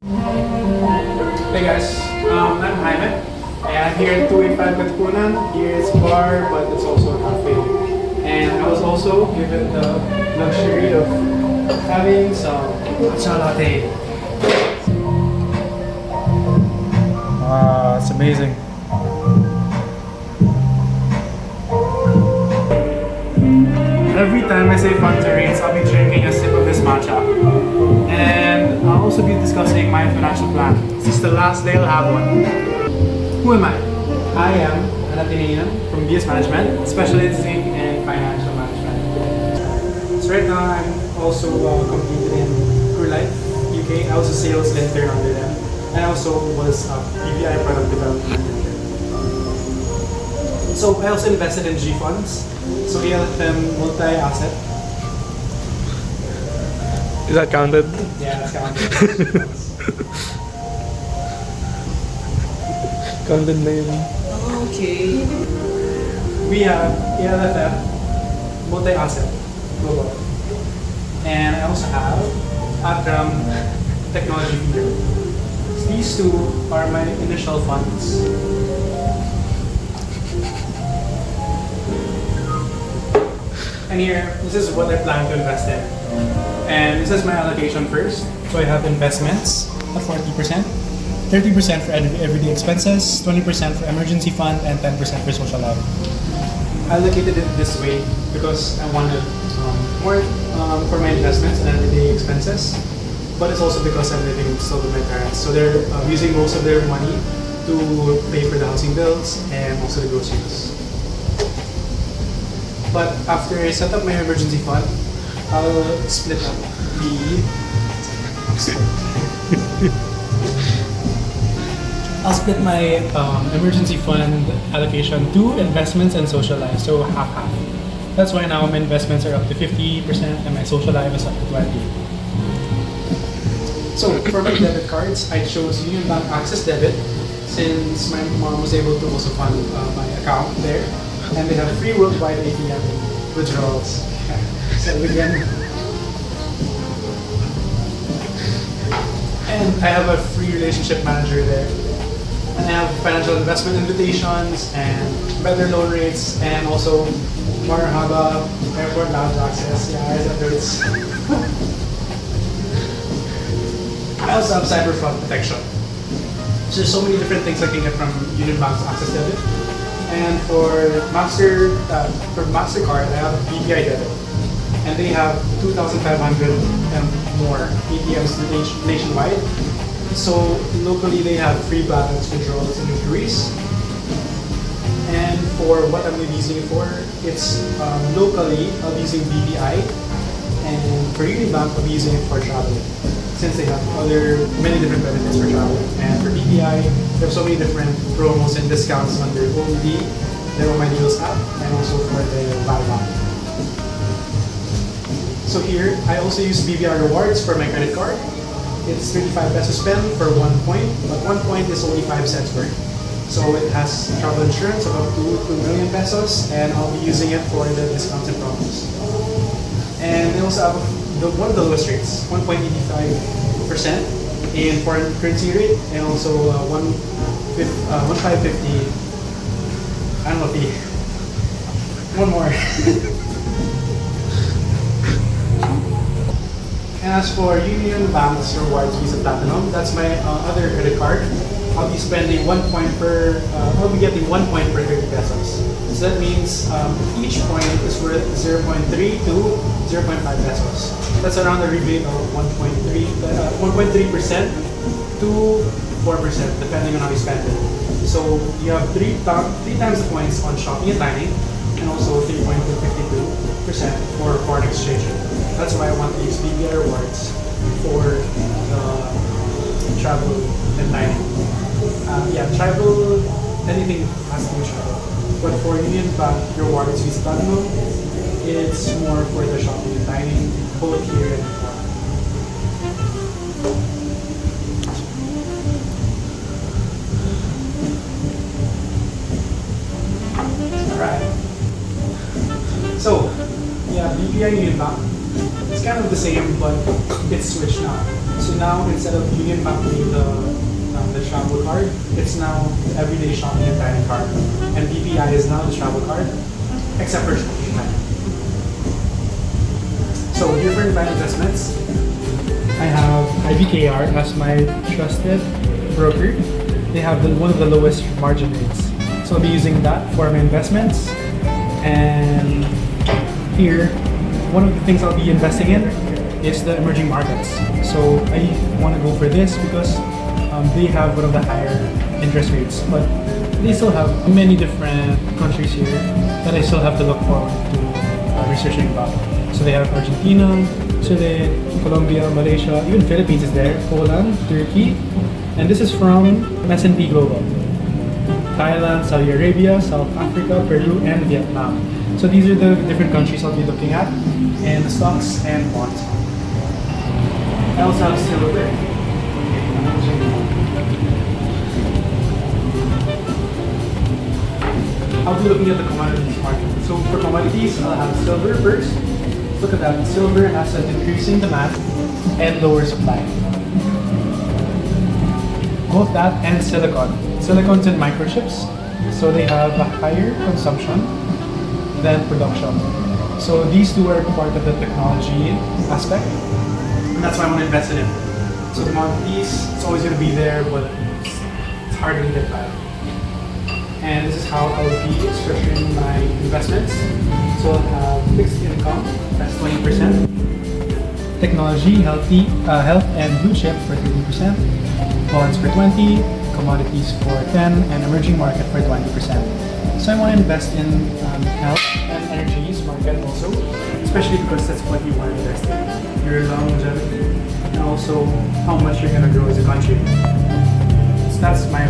Hey guys, I'm Jaime, and I'm here at 285 Katipunan. Here it's a bar, but it's also a cafe. And I was also given the luxury of having some matcha latte. Wow, it's amazing. Every time I say fun to raise, I'll be drinking a sip of this matcha. And I'll also be discussing my financial plan. This is the last day I'll have one. Who am I? I am an Atenean from BS Management, specializing in financial management. So right now I'm also competed in Crew Life, UK. I was a sales intern under them. And I also was a BPI product development manager. So I also invested in G funds. So ALFM multi-asset. Is that counted? Yeah, that's counted. Counted na yun. Okay. We have ALFM multi-asset global. And I also have Atram technology feeder. So these two are my initial funds. And here, this is what I plan to invest in. And this is my allocation first. So I have investments at 40%, 30% for everyday expenses, 20% for emergency fund, and 10% for social life. I allocated it this way because I wanted more for my investments and everyday expenses. But it's also because I'm living still with my parents. So they're using most of their money to pay for the housing bills and also the groceries. But after I set up my emergency fund, I'll split up I'll split my emergency fund allocation to investments and social life, so half-half. That's why now my investments are up to 50% and my social life is up to 20%. So for my debit cards, I chose Union Bank Access Debit since my mom was able to also fund my account there. And they have free worldwide ATM withdrawals. So again, and I have a free relationship manager there. And I have financial investment invitations and better loan rates and also Marhaba airport lounge access. Yeah, that hurts. I also have cyber fraud protection. So there's so many different things I can get from Union Bank's Access Debit. And for MasterCard, I have BPI debit, and they have 2,500 and more ATMs nationwide. So locally, they have free balance withdrawals and inquiries. And for what I'm using it for, it's locally I'll be using BPI, and for Unibank I'll be using it for traveling, since they have many different benefits for traveling. And for BPI, they have so many different promos and discounts under OMD, their Oh My Deals app, and also for the Valvan. So here, I also use BPI rewards for my credit card. It's 35 pesos spend for 1 point, but 1 point is only 5 cents worth. So it has travel insurance of up to 2 million pesos, and I'll be using it for the discounts and promos. And they also have one of the lowest rates, 1.85% in foreign currency rate, and also 1.550. I don't know if one more. And as for Union Bank's Rewards Visa Platinum, that's my other credit card. I'll be spending 1 point per. I'll be getting 1 point per 30 pesos. So that means each point is worth 0.3 to 0.5 pesos. That's around a rebate of 1.3% to 4%, depending on how you spend it. So you have three times the points on shopping and dining, and also 3.52% for foreign exchange. That's why I want to use BPI rewards for travel and dining. Yeah, travel, anything has to be travel. But for Union Bank rewards Visa Platinum, it's more for the shopping and dining, both here and abroad. Alright. So, yeah, BPI Union Bank, it's kind of the same, but it's switched now. So now instead of Union Bank being the travel card, it's now the everyday shopping and dining card. And BPI is now the travel card, except for shopping and dining. So here for my investments, I have IBKR as my trusted broker. They have one of the lowest margin rates. So I'll be using that for my investments. And here, one of the things I'll be investing in is the emerging markets. So I want to go for this because they have one of the higher interest rates, but they still have many different countries here that I still have to look forward to researching about. So they have Argentina, Chile, Colombia, Malaysia, even Philippines is there, Poland, Turkey, and this is from S&P Global. Thailand, Saudi Arabia, South Africa, Peru, and Vietnam. So these are the different countries I'll be looking at in the stocks and bonds. I also have silver. I'll be looking at the commodities market. So for commodities, I'll have silver first. Look at that, silver has an increasing demand and lower supply. Both that and silicon. Silicon's in microchips, so they have a higher consumption than production. So these two are part of the technology aspect, and that's why I want to invest in it. So commodities, it's always going to be there, but it's hard to get by. And this is how I will be structuring my investments. So I'll have fixed income, that's 20%. Technology, health and blue chip for 30%. Bonds for 20%, commodities for 10%, and emerging market for 20%. So I want to invest in health and energies market also, especially because that's what you want to invest in. Your longevity and also how much you're going to grow as a country. So that's my